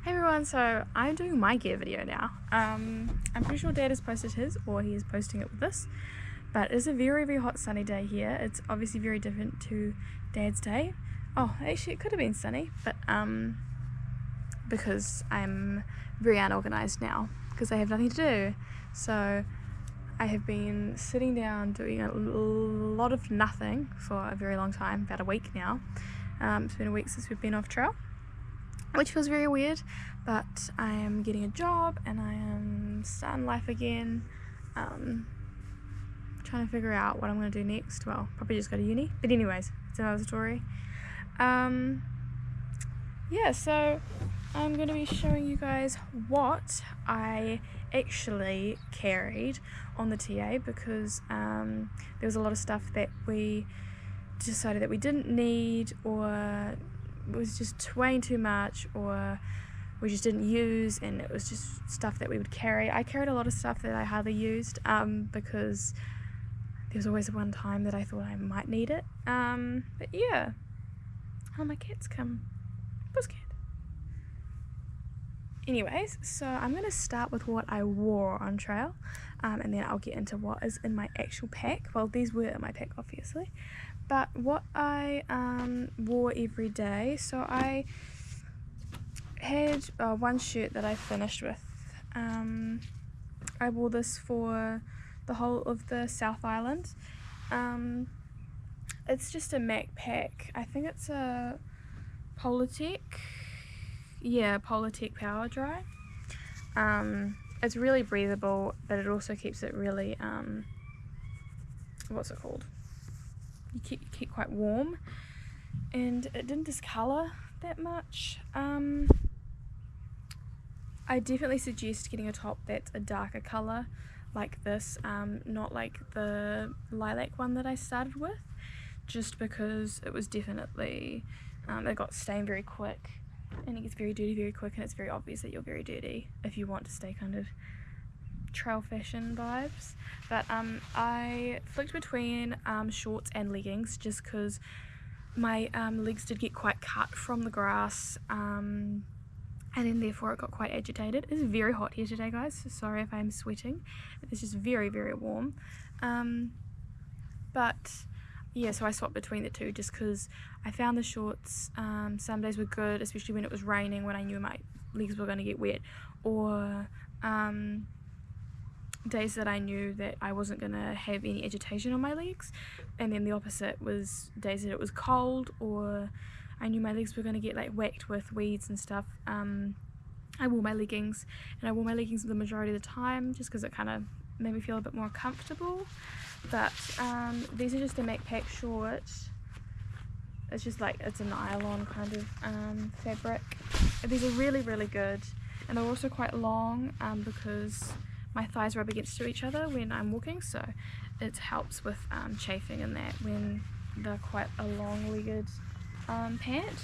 Hey everyone, so I'm doing my gear video now. I'm pretty sure Dad has posted his, or he is posting it with this, but it's a very, very hot sunny day here. It's obviously very different to Dad's day. Oh, actually it could have been sunny, but because I'm very unorganized now, because I have nothing to do. So I have been sitting down doing a lot of nothing for a very long time, about a week now. It's been a week since we've been off trail, which feels very weird, but I am getting a job and I am starting life again, trying to figure out what I'm going to do next. Well, probably just go to uni, but anyways, it's another story. Yeah, so I'm going to be showing you guys what I actually carried on the TA, because there was a lot of stuff that we decided that we didn't need, or it was just way too much, or we just didn't use, and it was just stuff that we would carry. I carried a lot of stuff that I hardly used, because there was always one time that I thought I might need it. But yeah. Oh, my cat's come. Pussycat. Anyways, so I'm going to start with what I wore on trail, and then I'll get into what is in my actual pack. Well, these were in my pack, obviously. But what I wore every day, so I had one shirt that I finished with. I wore this for the whole of the South Island. It's just a Mac pack. I think it's a Polartec. Yeah, Polartec Power Dry. It's really breathable, but it also keeps it really, what's it called? You keep quite warm, and it didn't discolor that much. I definitely suggest getting a top that's a darker color like this, not like the lilac one that I started with, just because it was definitely, it got stained very quick, and it gets very dirty very quick, and it's very obvious that you're very dirty if you want to stay kind of trail fashion vibes. But I flicked between shorts and leggings, just because my legs did get quite cut from the grass, and then therefore it got quite agitated. It's very hot here today, guys, so sorry if I'm sweating. It's just very, very warm. But yeah, so I swapped between the two just because I found the shorts, some days were good, especially when it was raining, when I knew my legs were going to get wet, or days that I knew that I wasn't going to have any agitation on my legs. And then the opposite was days that it was cold, or I knew my legs were going to get like whacked with weeds and stuff. I wore my leggings, and I wore my leggings the majority of the time just because it kind of made me feel a bit more comfortable. But these are just a Mac pack shorts. It's just like, it's a nylon kind of fabric. These are really, really good, and they're also quite long, because my thighs rub against each other when I'm walking, so it helps with chafing and that when they're quite a long-legged pant.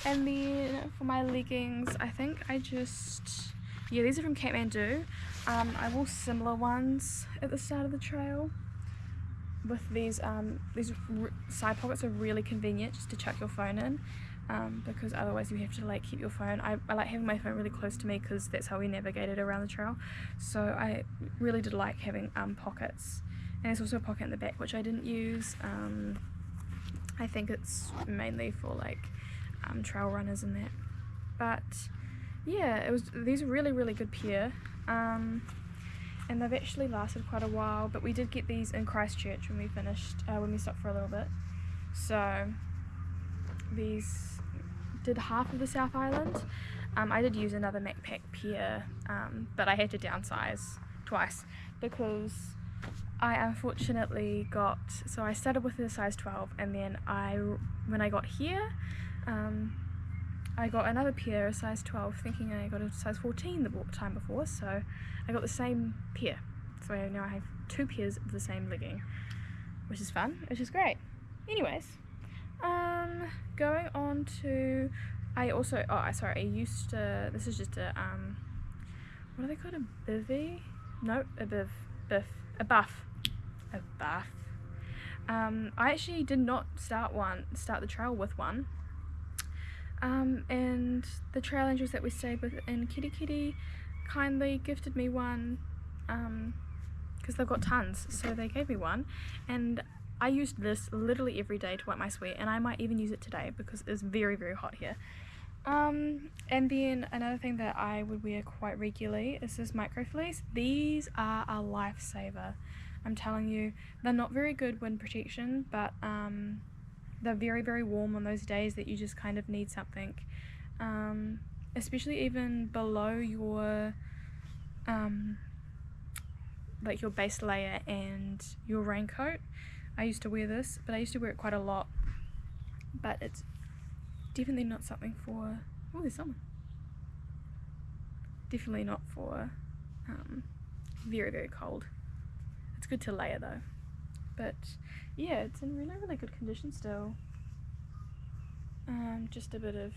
And then for my leggings, I think I just, yeah, these are from Kathmandu. I wore similar ones at the start of the trail. With these side pockets are really convenient just to chuck your phone in, because otherwise you have to like keep your phone. I like having my phone really close to me because that's how we navigated around the trail. So I really did like having pockets, and there's also a pocket in the back which I didn't use. I think it's mainly for like trail runners and that. But yeah, these are really, really good pair. And they've actually lasted quite a while, but we did get these in Christchurch when we finished, when we stopped for a little bit. So these did half of the South Island. I did use another Mac pack pair, but I had to downsize twice because I unfortunately got, so I started with a size 12, and then when I got here, I got another pair, a size 12, thinking I got a size 14 the time before, so I got the same pair. So now I have two pairs of the same legging, which is fun, which is great. Anyways, going on to, I used to, this is just a, what are they called, a bivvy? No, a buff. I actually did not start the trail with one. And the trail angels that we stayed with in Kitty kindly gifted me one, because they've got tons, so they gave me one, and I used this literally every day to wipe my sweat, and I might even use it today because it's very hot here. And then another thing that I would wear quite regularly is this micro fleece. These are a lifesaver, I'm telling you. They're not very good wind protection, but they're very warm on those days that you just kind of need something, especially even below your like your base layer and your raincoat. I used to wear this, but I used to wear it quite a lot, but it's definitely not something for, oh, there's someone, definitely not for very cold. It's good to layer though, but yeah, it's in really good condition still. Just a bit of,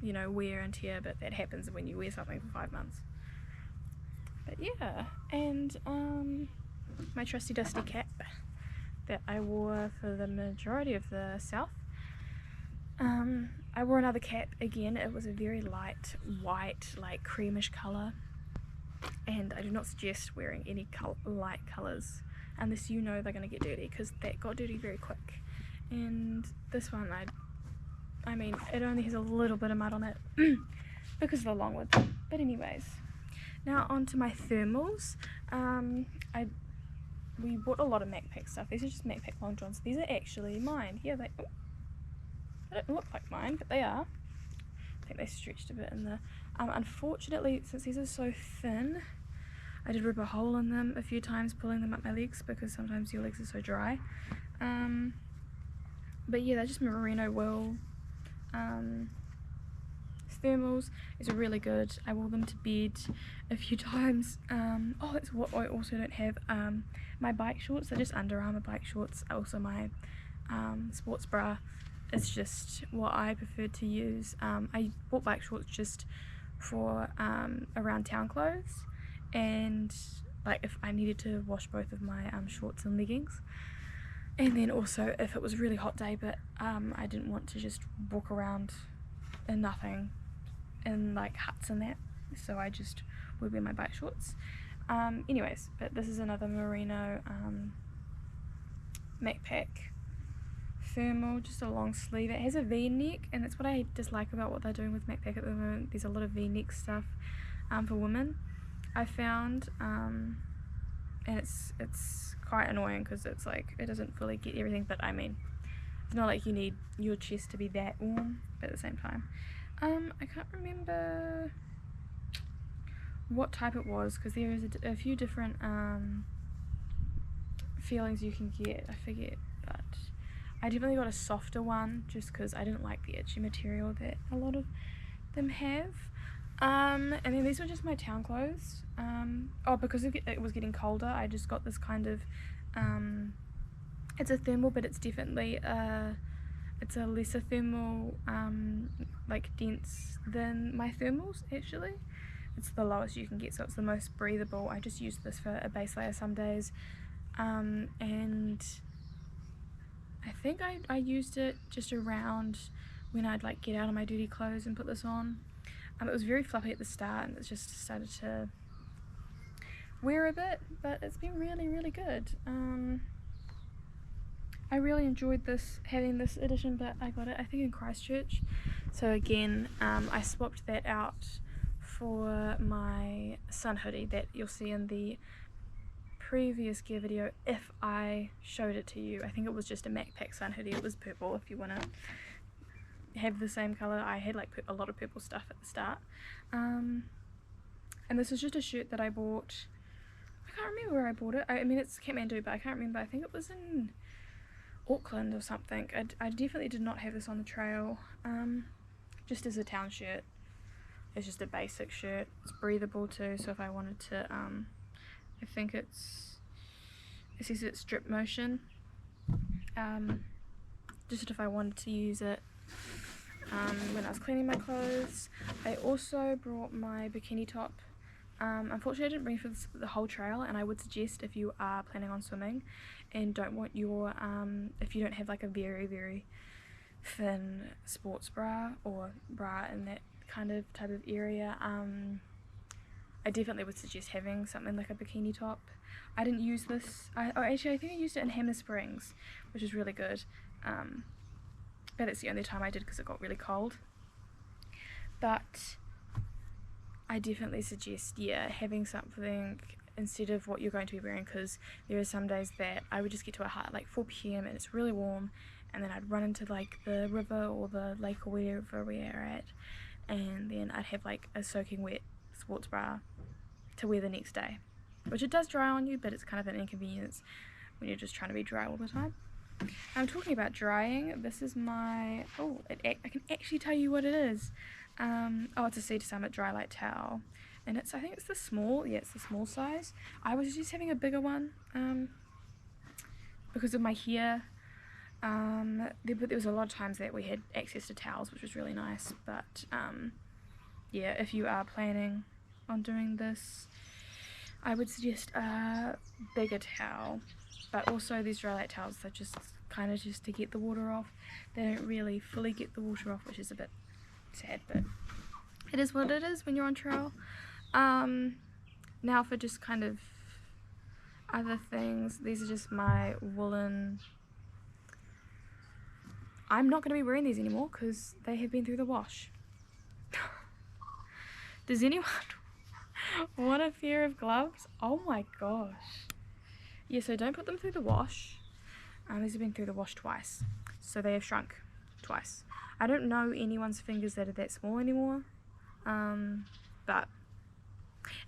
you know, wear and tear, but that happens when you wear something for 5 months. But yeah, and my trusty dusty cap that I wore for the majority of the south. I wore another cap again. It was a very light white, like creamish colour, and I do not suggest wearing any light colours unless you know they're going to get dirty, because that got dirty very quick. And this one, I mean, it only has a little bit of mud on it because of the longwood. But anyways, now on to my thermals. We bought a lot of MacPack stuff. These are just MacPack long johns. These are actually mine. Yeah, they don't look like mine, but they are. I think they stretched a bit in there. Unfortunately, since these are so thin, I did rip a hole in them a few times pulling them up my legs, because sometimes your legs are so dry. But yeah, they're just merino wool thermals. These are really good. I wore them to bed a few times. Oh, that's what I also don't have. My bike shorts, they're just Under Armour bike shorts. Also my sports bra. It's just what I prefer to use. I bought bike shorts just for around town clothes, and like if I needed to wash both of my shorts and leggings, and then also if it was a really hot day, but I didn't want to just walk around in nothing in like huts and that, so I just would wear my bike shorts. Anyways, but this is another merino MacPack thermal, just a long sleeve. It has a V-neck, and that's what I dislike about what they're doing with MacPack at the moment. There's a lot of V-neck stuff for women, I found, and it's quite annoying because it's like it doesn't fully get everything, but I mean, it's not like you need your chest to be that warm, but at the same time, I can't remember what type it was, because there is a few different feelings you can get, I forget, but I definitely got a softer one just because I didn't like the itchy material that a lot of them have. And then these were just my town clothes. Oh, because it was getting colder, I just got this kind of, it's a thermal, but it's definitely it's a lesser thermal, like dense than my thermals actually. It's the lowest you can get, so it's the most breathable. I just use this for a base layer some days, and I think I used it just around when I'd like get out of my dirty clothes and put this on. It was very fluffy at the start, and it's just started to wear a bit, but it's been really good. I really enjoyed having this edition, but I got it I think in Christchurch, so again I swapped that out for my sun hoodie that you'll see in the previous gear video if I showed it to you. I think it was just a MacPack sun hoodie. It was purple if you want to have the same colour. I had like a lot of purple stuff at the start, and this is just a shirt that I bought. I can't remember where I bought it. I mean, it's Kathmandu, but I can't remember. I think it was in Auckland or something. I definitely did not have this on the trail, just as a town shirt. It's just a basic shirt. It's breathable too, so if I wanted to, I think it says it's drip motion, just if I wanted to use it when I was cleaning my clothes. I also brought my bikini top. Unfortunately I didn't bring it for the whole trail, and I would suggest if you are planning on swimming and don't want your, if you don't have like a very thin sports bra or bra in that kind of type of area, I definitely would suggest having something like a bikini top. I didn't use this, actually I think I used it in Hammer Springs, which is really good, but that's the only time I did because it got really cold. But I definitely suggest, yeah, having something instead of what you're going to be wearing, because there are some days that I would just get to a hut like 4 p.m. and it's really warm, and then I'd run into like the river or the lake or wherever we are at, and then I'd have like a soaking wet sports bra to wear the next day, which it does dry on you, but it's kind of an inconvenience when you're just trying to be dry all the time. I'm talking about drying. This is my, I can actually tell you what it is. It's a Sea to Summit Dry Light towel, and I think it's the small, it's the small size. I was just having a bigger one because of my hair. There was a lot of times that we had access to towels, which was really nice, but yeah, if you are planning on doing this, I would suggest a bigger towel. But also these dry light towels, they're just kind of just to get the water off. They don't really fully get the water off, which is a bit sad, but it is what it is when you're on trail. Now for just kind of other things, these are just my woolen. I'm not going to be wearing these anymore because they have been through the wash. Does anyone want a pair of gloves? Oh my gosh. Yeah, so don't put them through the wash. These have been through the wash twice, so they have shrunk twice. I don't know anyone's fingers that are that small anymore, but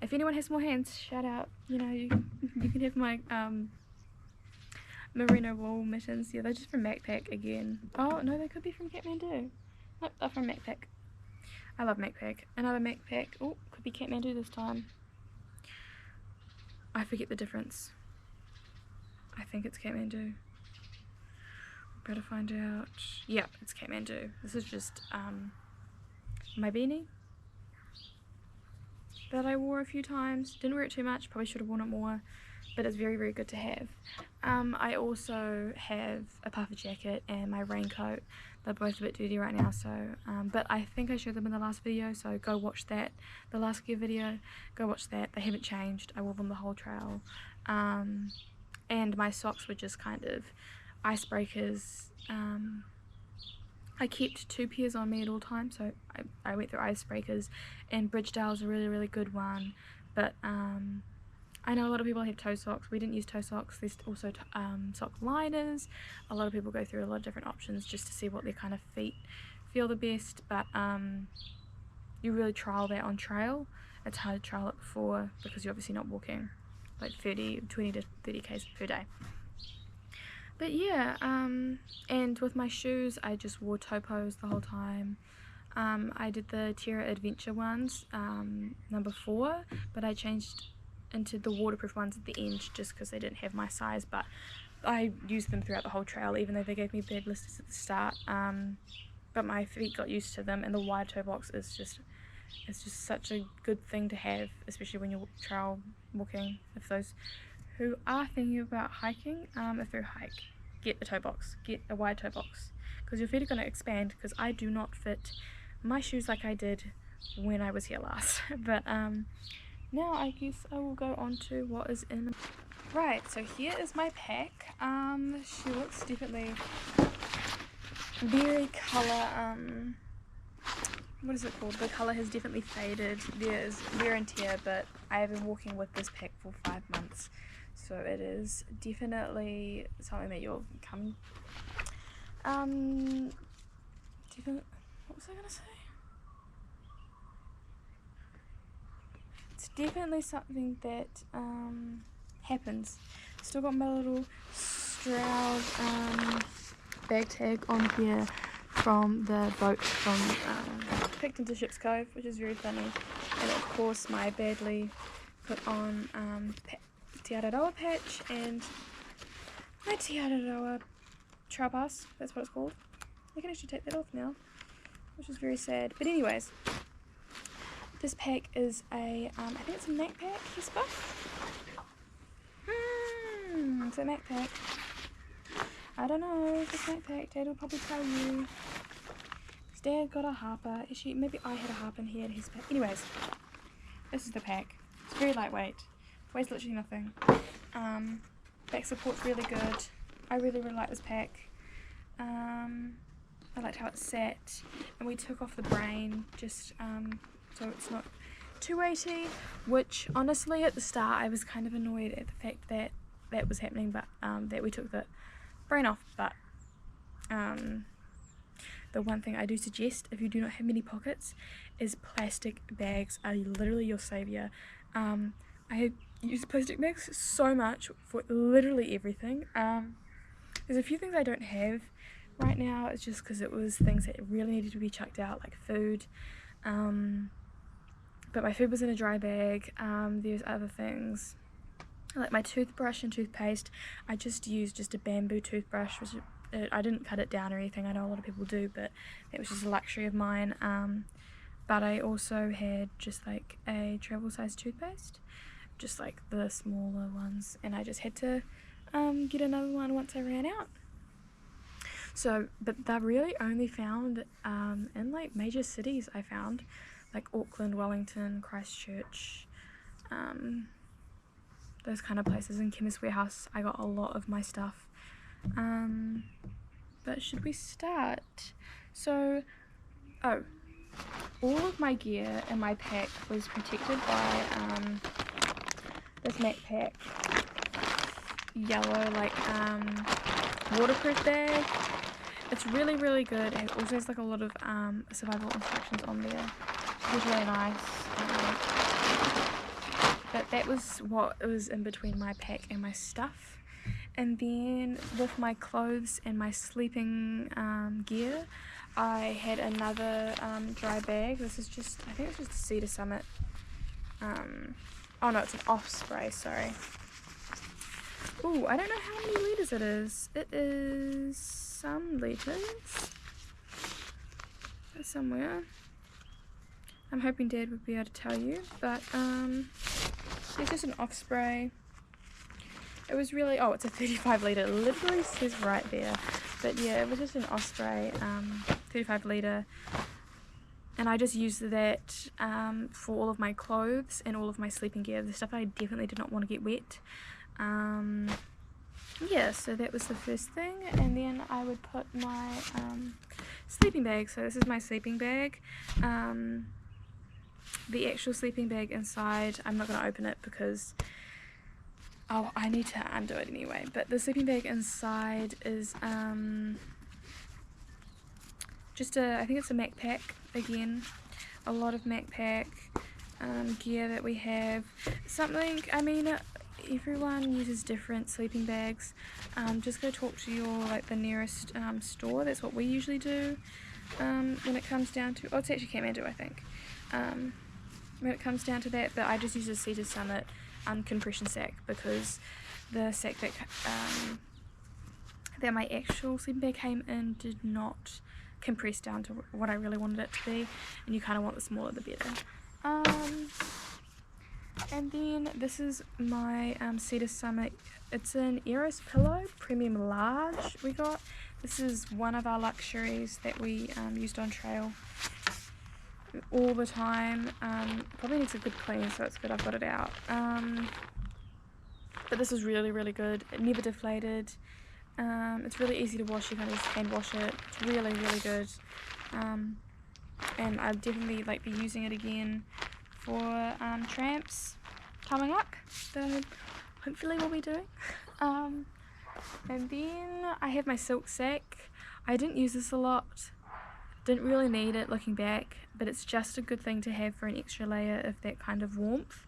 if anyone has small hands, shout out. You know, you can have my merino wool mittens. Yeah, they're just from Macpac again. Oh no, they could be from Kathmandu. Nope, they're from Macpac. I love Macpac. Another Macpac. Oh, could be Kathmandu this time. I forget the difference. I think it's Kathmandu. Better find out. Yeah, it's Kathmandu. This is just my beanie that I wore a few times. Didn't wear it too much, probably should have worn it more, but it's very, very good to have. I also have a puffer jacket and my raincoat. They're both a bit dirty right now, so but I think I showed them in the last video, so go watch that. The last gear video, go watch that. They haven't changed. I wore them the whole trail. And my socks were just kind of icebreakers. I kept 2 pairs on me at all times, so I went through icebreakers, and Bridgedale's a really, really good one, but I know a lot of people have toe socks. We didn't use toe socks. There's also sock liners. A lot of people go through a lot of different options just to see what their kind of feet feel the best, but you really trial that on trail. It's hard to trial it before because you're obviously not walking like 20 to 30 k's per day. But yeah, and with my shoes I just wore Topos the whole time. I did the Terra Adventure ones, number 4, but I changed into the waterproof ones at the end just because they didn't have my size, but I used them throughout the whole trail even though they gave me bad blisters at the start. But my feet got used to them, and the wide toe box is just, it's just such a good thing to have, especially when you're trail walking. If those who are thinking about hiking, if you hike, get a toe box, get a wide toe box, because your feet are going to expand, because I do not fit my shoes like I did when I was here last. But now I guess I will go on to what is in. Right, so here is my pack. She looks definitely very colour, what is it called? The colour has definitely faded. There's wear and tear, but I have been walking with this pack for 5 months, so it is definitely something that you'll come. What was I gonna say? It's definitely something that happens. Still got my little Stroud bag tag on here from the boat from picked into Ship's Cove, which is very funny, and of course my badly put on Te Araroa patch and my Te Araroa trail pass, that's what it's called. I can actually take that off now, which is very sad. But anyways, this pack is a I think it's a Mac pack, Hesper. It's a Mac pack. I don't know, the snack pack, Dad will probably tell you. His dad got a harper. Actually, maybe I had a harper and he had his pack. Anyways, this is the pack. It's very lightweight. Weighs literally nothing. Back support's really good. I really like this pack. I liked how it sat, and we took off the brain just so it's not too weighty, which honestly at the start I was kind of annoyed at the fact that that was happening, but that we took the brain off. But the one thing I do suggest if you do not have many pockets is plastic bags are literally your saviour. I have used plastic bags so much for literally everything. There's a few things I don't have right now. It's just because it was things that really needed to be chucked out, like food. But my food was in a dry bag. There's other things like my toothbrush and toothpaste. I just used just a bamboo toothbrush, which I didn't cut it down or anything. I know a lot of people do, but that was just a luxury of mine. But I also had just like a travel size toothpaste, just like the smaller ones, and I just had to get another one once I ran out. So, but they're really only found in like major cities. I found like Auckland, Wellington, Christchurch, those kind of places. In Chemist Warehouse I got a lot of my stuff. But should we start? So, all of my gear in my pack was protected by this Mac pack yellow like waterproof bag. It's really good. It also has like a lot of survival instructions on there. It was really nice. But that was what was in between my pack and my stuff. And then with my clothes and my sleeping gear, I had another dry bag. This is just, I think it's just a Cedar Summit. Oh no, it's an Osprey, sorry. Ooh, I don't know how many litres it is. It is some litres. It's somewhere. I'm hoping Dad would be able to tell you, but it's just an Osprey. It was really, oh, it's a 35 litre. It literally says right there. But yeah, it was just an Osprey 35 litre. And I just used that for all of my clothes and all of my sleeping gear. The stuff I definitely did not want to get wet. Yeah, so that was the first thing. And then I would put my sleeping bag. So this is my sleeping bag. The actual sleeping bag inside, I'm not going to open it because I need to undo it anyway. But the sleeping bag inside is just I think it's a Mac pack again. A lot of Mac pack gear that we have. Something, I mean, everyone uses different sleeping bags. Just go talk to your the nearest store. That's what we usually do when it comes down to, oh, it's actually Kathmandu, I think. When it comes down to that, but I just use a Cedar Summit compression sack because the sack that my actual sleeping bag came in did not compress down to what I really wanted it to be, and you kind of want the smaller the better. And then this is my Cedar Summit. It's an Eros pillow, premium large we got. This is one of our luxuries that we used on trail all the time. Probably needs a good clean, so it's good I've got it out. But this is really good. It never deflated. It's really easy to wash. You can just hand wash it. It's really good. And I'll definitely be using it again for tramps coming up, so hopefully we'll be doing. And then I have my silk sack. I didn't use this a lot. Didn't really need it looking back, but it's just a good thing to have for an extra layer of that kind of warmth.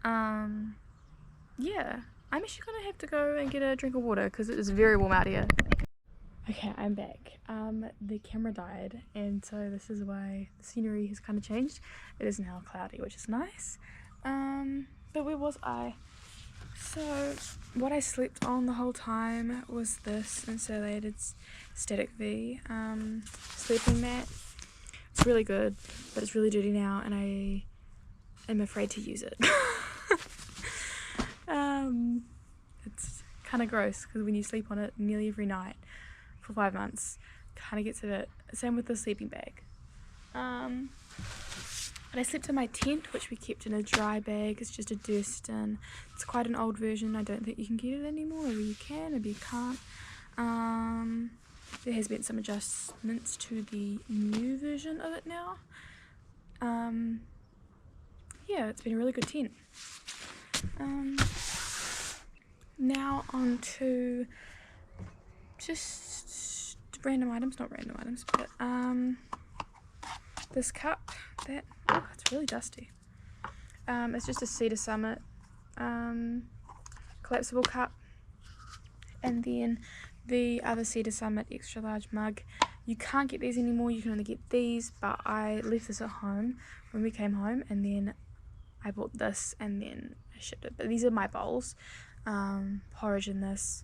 Yeah, I'm actually gonna have to go and get a drink of water because it is very warm out here. Okay, I'm back. The camera died, and so this is why the scenery has kind of changed. It is now cloudy, which is nice. But where was I? So what I slept on the whole time was this insulated static V sleeping mat. It's really good, but it's really dirty now, and I am afraid to use it. It's kind of gross because when you sleep on it nearly every night for 5 months, kind of gets a bit. Same with the sleeping bag. But I slept in my tent, which we kept in a dry bag. It's just a Durston. It's quite an old version. I don't think you can get it anymore. Maybe you can, maybe you can't. There has been some adjustments to the new version of it now. Yeah, it's been a really good tent. Now on to just random items, not random items, but this cup, it's really dusty. It's just a Cedar Summit collapsible cup, and then the other Cedar Summit extra large mug. You can't get these anymore, you can only get these, but I left this at home when we came home, and then I bought this and then I shipped it. But these are my bowls, porridge in this,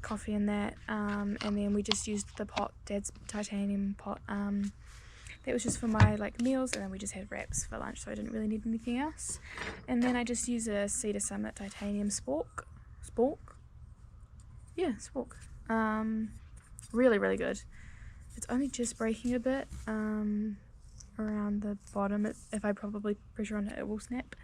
coffee in that, and then we just used the pot, Dad's titanium pot, that was just for my meals, and then we just had wraps for lunch, so I didn't really need anything else. And then I just use a Cedar Summit titanium spork. Really, really good. It's only just breaking a bit around the bottom. If I probably pressure on it, it will snap.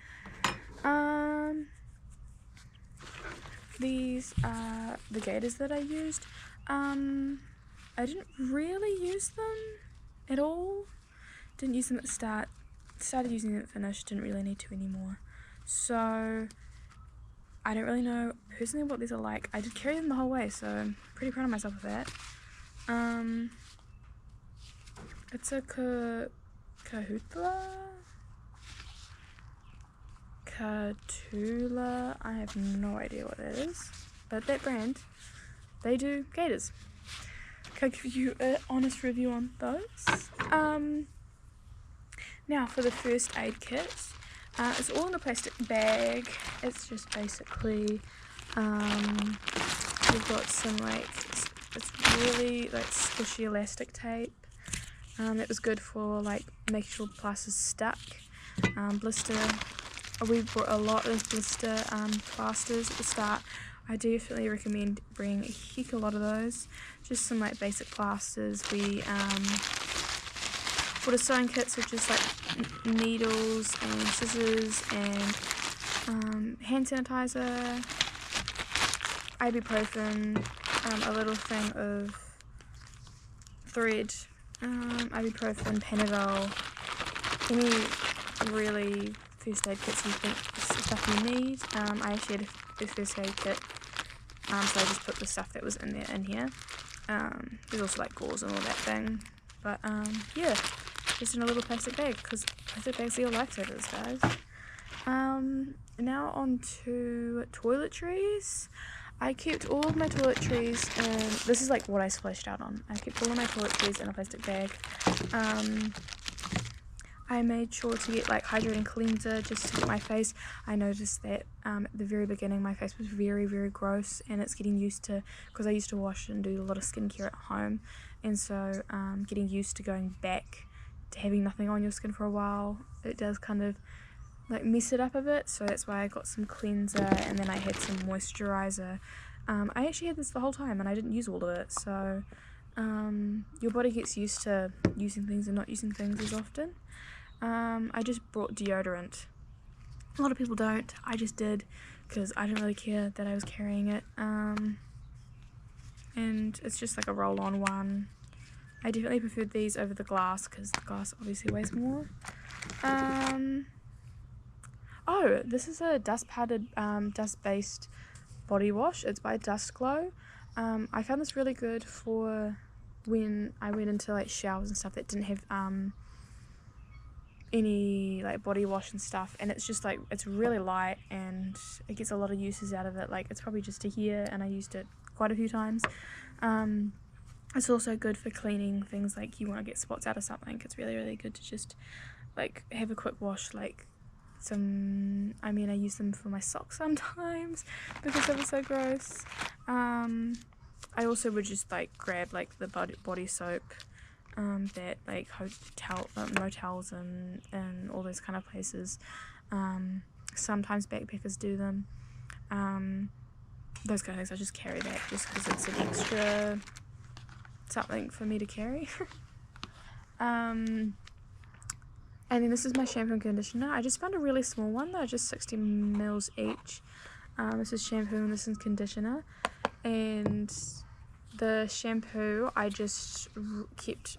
These are the gaiters that I used. I didn't really use them at all. Didn't use them at the start. Started using them at finish. Didn't really need to anymore. So I don't really know personally what these are like. I did carry them the whole way, so I'm pretty proud of myself with that. It's a Catula. I have no idea what that is, but that brand, they do gaiters. Can I give you an honest review on those? Now for the first aid kit. It's all in a plastic bag. It's just basically we've got some it's really squishy elastic tape. It was good for making sure plasters stuck. Blister. We brought a lot of blister plasters at the start. I definitely recommend bringing a lot of those. Just some basic plasters. We bought a sewing kit, so just needles and scissors and hand sanitizer, ibuprofen, a little thing of thread, ibuprofen, Panadol, any really first aid kits you think stuff you need. I actually had a first aid kit, so I just put the stuff that was in there in here. There's also gauze and all that thing, but yeah, just in a little plastic bag, because plastic bags are your lifesavers, guys. Now on to toiletries. I kept all of my toiletries in, this is what I splashed out on. I kept all of my toiletries in a plastic bag. I made sure to get hydrating cleanser just to get my face. I noticed that at the very beginning my face was very, very gross, and it's getting used to, because I used to wash and do a lot of skincare at home, and so getting used to going back to having nothing on your skin for a while, it does kind of mess it up a bit. So that's why I got some cleanser, and then I had some moisturizer. I actually had this the whole time and I didn't use all of it, so your body gets used to using things and not using things as often. I just brought deodorant. A lot of people don't. I just did because I didn't really care that I was carrying it. And it's just a roll-on one. I definitely preferred these over the glass because the glass obviously weighs more. Oh, this is a dust-powdered, dust-based body wash. It's by Dust Glow. I found this really good for when I went into showers and stuff that didn't have any body wash and stuff, and it's just it's really light and it gets a lot of uses out of it. It's probably just a year and I used it quite a few times. It's also good for cleaning things you want to get spots out of something. It's really, really good to just have a quick wash. I use them for my socks sometimes because they were so gross. I also would just grab the body soap that motels and all those kind of places. Sometimes backpackers do them. those kind of things. I just carry that just because it's an extra something for me to carry. And then this is my shampoo and conditioner. I just found a really small one though, just 60 mils each. This is shampoo and this is conditioner. And the shampoo, I just kept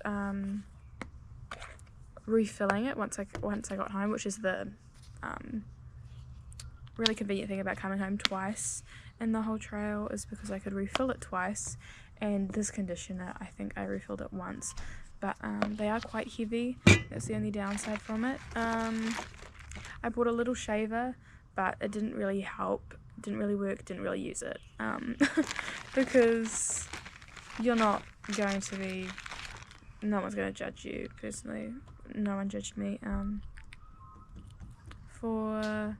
refilling it once I got home, which is the really convenient thing about coming home twice in the whole trail, is because I could refill it twice. And this conditioner, I think I refilled it once, but they are quite heavy. That's the only downside from it. I bought a little shaver, but it didn't really help, didn't really work, didn't really use it, because you're not going to be, no one's going to judge you. Personally, no one judged me for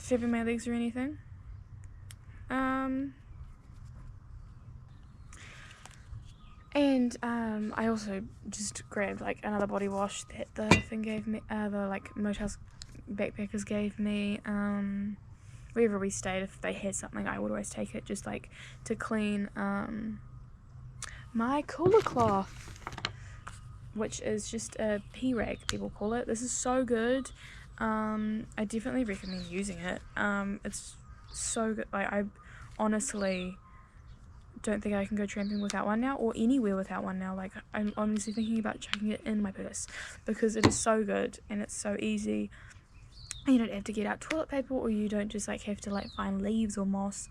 shaving my legs or anything. And I also just grabbed like another body wash that the thing gave me, the like Motel's backpackers gave me. Wherever we stayed, if they had something, I would always take it, just like to clean my cooler cloth, which is just a pee rag, people call it. This is so good. I definitely recommend using it. It's so good. Like, I honestly don't think I can go tramping without one now, or anywhere without one now. Like, I'm honestly thinking about chucking it in my purse because it is so good and it's so easy. You don't have to get out toilet paper, or you don't just like have to like find leaves or moss,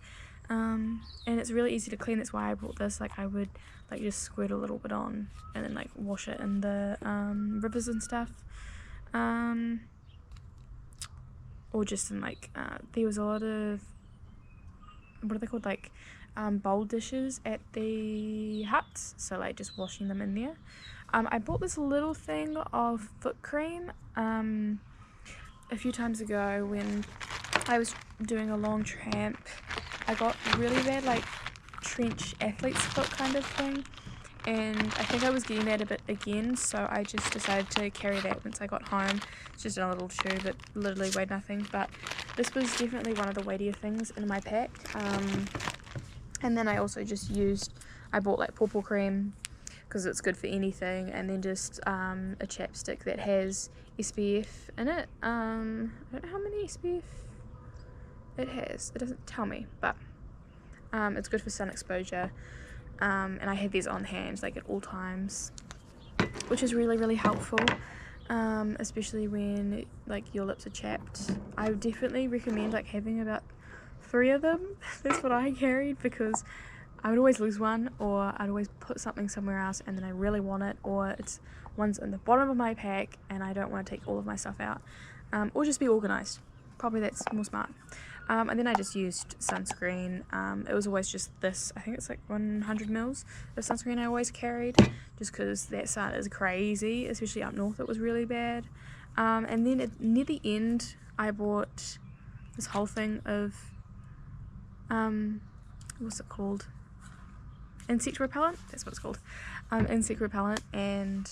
and it's really easy to clean. That's why I bought this. Like, I would like just squirt a little bit on and then like wash it in the rivers and stuff, or just in like there was a lot of, what are they called, like bowl dishes at the huts, so like just washing them in there. I bought this little thing of foot cream a few times ago when I was doing a long tramp. I got really bad like trench athlete's foot kind of thing, and I think I was getting that a bit again, so I just decided to carry that once I got home. It's just in a little tube, it literally weighed nothing, but this was definitely one of the weightier things in my pack. And then I also just I bought like pawpaw cream because it's good for anything, and then just a chapstick that has SPF in it. I don't know how many SPF it has, it doesn't tell me, but it's good for sun exposure, and I have these on hand like at all times, which is really, really helpful, especially when like your lips are chapped. I would definitely recommend like having about 3 of them. That's what I carried, because I would always lose one, or I'd always put something somewhere else and then I really want it, or it's one's in the bottom of my pack and I don't want to take all of my stuff out, or just be organized. Probably that's more smart. And then I just used sunscreen. It was always just this, I think it's like 100 mils of sunscreen I always carried, just because that sun is crazy, especially up north it was really bad. And then near the end I bought this whole thing of what's it called, insect repellent, that's what it's called, insect repellent, and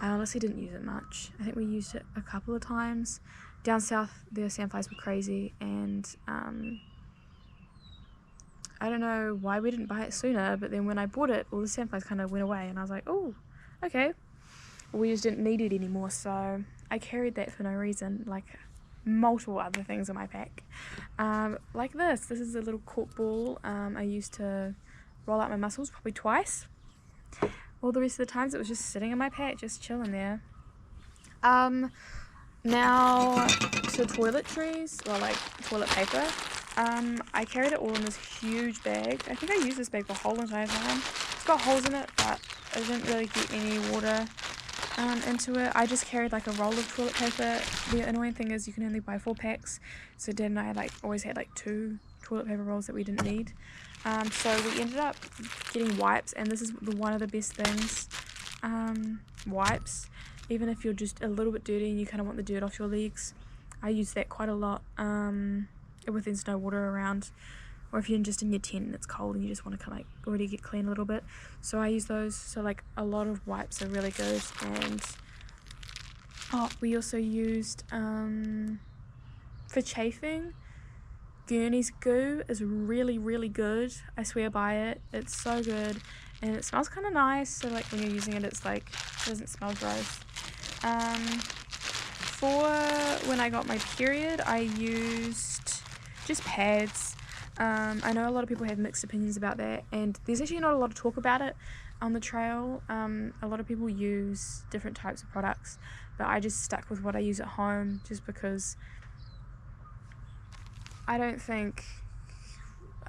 I honestly didn't use it much. I think we used it a couple of times. Down south the sandflies were crazy, and I don't know why we didn't buy it sooner, but then when I bought it, all the sandflies kind of went away and I was like, oh, okay, we just didn't need it anymore. So I carried that for no reason, like multiple other things in my pack, like this is a little cork ball. I used to roll out my muscles probably twice. All the rest of the times it was just sitting in my pack, just chilling there. Now to toiletries, or like toilet paper. I carried it all in this huge bag. I think I used this bag the whole entire time. It's got holes in it, but I didn't really get any water into it. I just carried like a roll of toilet paper. The annoying thing is you can only buy 4 packs, so Dad and I like always had like 2 toilet paper rolls that we didn't need. So we ended up getting wipes, and this is one of the best things. Wipes, even if you're just a little bit dirty and you kind of want the dirt off your legs, I use that quite a lot if there's no water around, or if you're just in your tent and it's cold and you just want to kind of like already get clean a little bit. So I use those. So like a lot of wipes are really good. And we also used for chafing, Gurney's goo is really, really good. I swear by it. It's so good. And it smells kind of nice, so like when you're using it, it's like, it doesn't smell gross. For when I got my period, I used just pads. I know a lot of people have mixed opinions about that, and there's actually not a lot of talk about it on the trail. A lot of people use different types of products, but I just stuck with what I use at home just because I don't think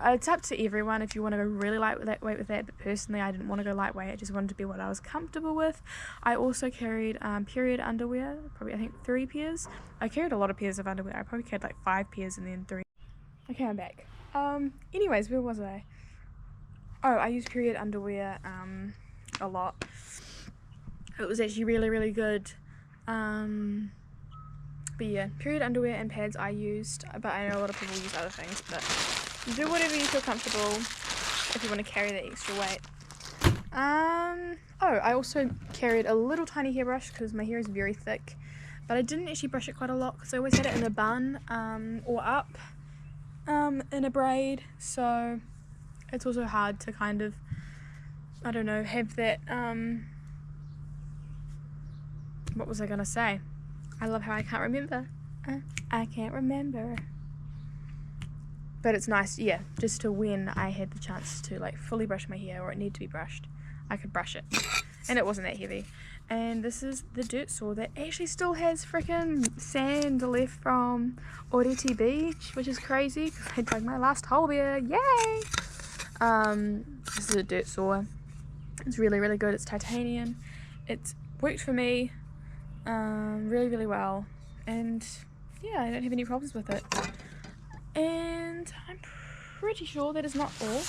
it's up to everyone if you want to go really lightweight with that, but personally I didn't want to go lightweight. I just wanted to be what I was comfortable with. I also carried period underwear, probably I think 3 pairs. I carried a lot of pairs of underwear. I probably carried like 5 pairs and then 3. Okay, I'm back. Anyways, where was I? Oh, I used period underwear a lot. It was actually really, really good. But yeah, period underwear and pads I used, but I know a lot of people use other things, but do whatever you feel comfortable if you want to carry that extra weight. Oh, I also carried a little tiny hairbrush because my hair is very thick, but I didn't actually brush it quite a lot because I always had it in a bun or up in a braid, so it's also hard to kind of, I don't know, have that, what was I gonna say? I love how I can't remember. I can't remember. But it's nice, yeah, just to when I had the chance to like fully brush my hair or it needed to be brushed, I could brush it. And it wasn't that heavy. And this is the dirt saw that actually still has freaking sand left from Oreti Beach, which is crazy because I dug my last hole there. Yay! This is a dirt saw. It's really, really good. It's titanium. It's worked for me really, really well. And yeah, I don't have any problems with it. And I'm pretty sure that is not all.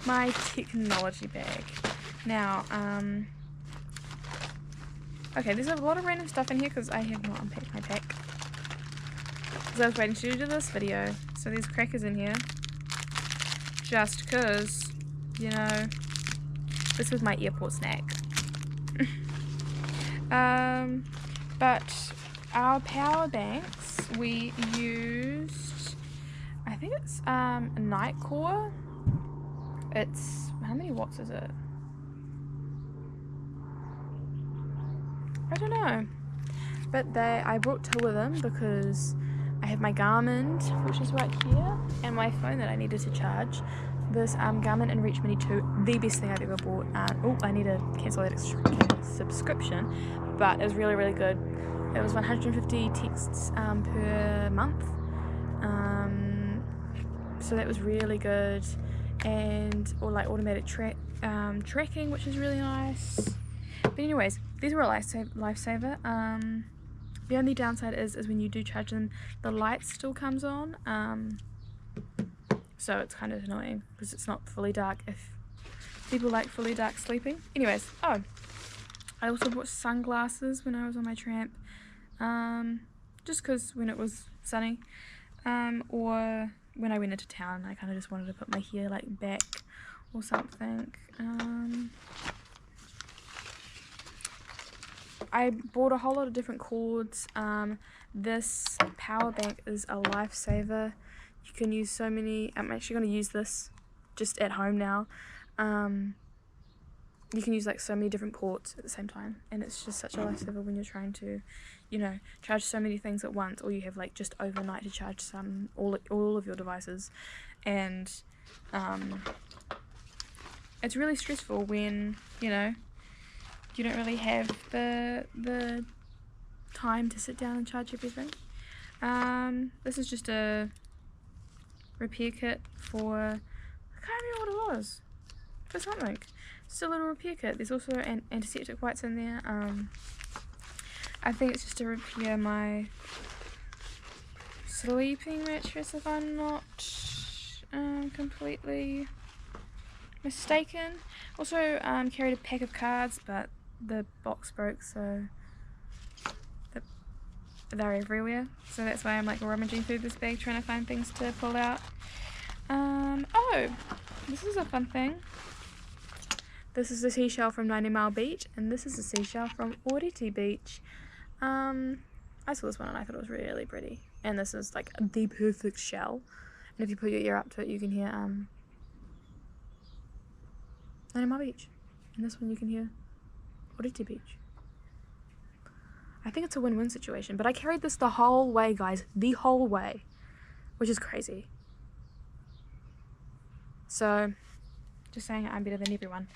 My technology bag. Now, okay, there's a lot of random stuff in here because I have not unpacked my pack. Because I was waiting to do this video. So there's crackers in here. Just because, you know, this was my airport snack. But our power banks, we used, I think it's a night core. It's, how many watts is it? I don't know. But I brought 2 of them because I have my Garmin, which is right here, and my phone that I needed to charge. This Garmin InReach Mini 2, the best thing I've ever bought. Oh, I need to cancel that subscription, but it was really, really good. It was 150 texts per month, so that was really good, and or like automatic tracking, which is really nice. But anyways, these were a lifesaver. The only downside is when you do charge them, the light still comes on. So it's kind of annoying because it's not fully dark if people like fully dark sleeping. Anyways, oh, I also bought sunglasses when I was on my tramp, just because when it was sunny, or when I went into town, I kind of just wanted to put my hair like back or something. I bought a whole lot of different cords. This power bank is a lifesaver. You can use so many. I'm actually going to use this just at home now. You can use like so many different ports at the same time, and it's just such a lifesaver when you're trying to, you know, charge so many things at once, or you have like just overnight to charge all of your devices. And it's really stressful when, you know, you don't really have the time to sit down and charge everything. This is just a repair kit for, I can't remember what it was, for something. Just a little repair kit. There's also an antiseptic wipes in there. I think it's just to repair my sleeping mattress, if I'm not completely mistaken. Also carried a pack of cards, but the box broke, so they're everywhere. So that's why I'm like rummaging through this bag trying to find things to pull out. Oh, this is a fun thing. This is a seashell from 90 Mile Beach, and this is a seashell from Oreti Beach. I saw this one and I thought it was really pretty. and this is like the perfect shell. And if you put your ear up to it, you can hear Araroa Beach. And this one you can hear Orete Beach. I think it's a win-win situation, but I carried this the whole way, guys, the whole way, which is crazy. So, just saying I'm better than everyone.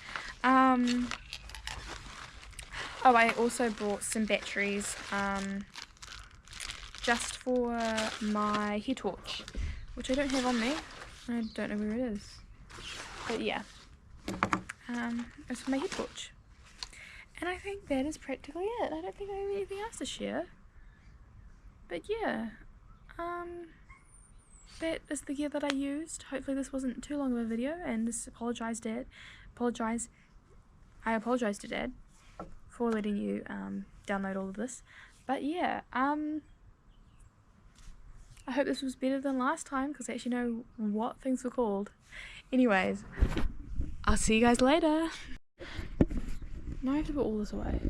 Oh, I also brought some batteries, just for my hair torch, which I don't have on me. I don't know where it is, but yeah, it's for my hair torch. And I think that is practically it. I don't think I have anything else to share. But yeah, that is the gear that I used. Hopefully this wasn't too long of a video, and just I apologise to Dad for letting you download all of this. But yeah, I hope this was better than last time, because I actually know what things were called. Anyways, I'll see you guys later. Now I have to put all this away.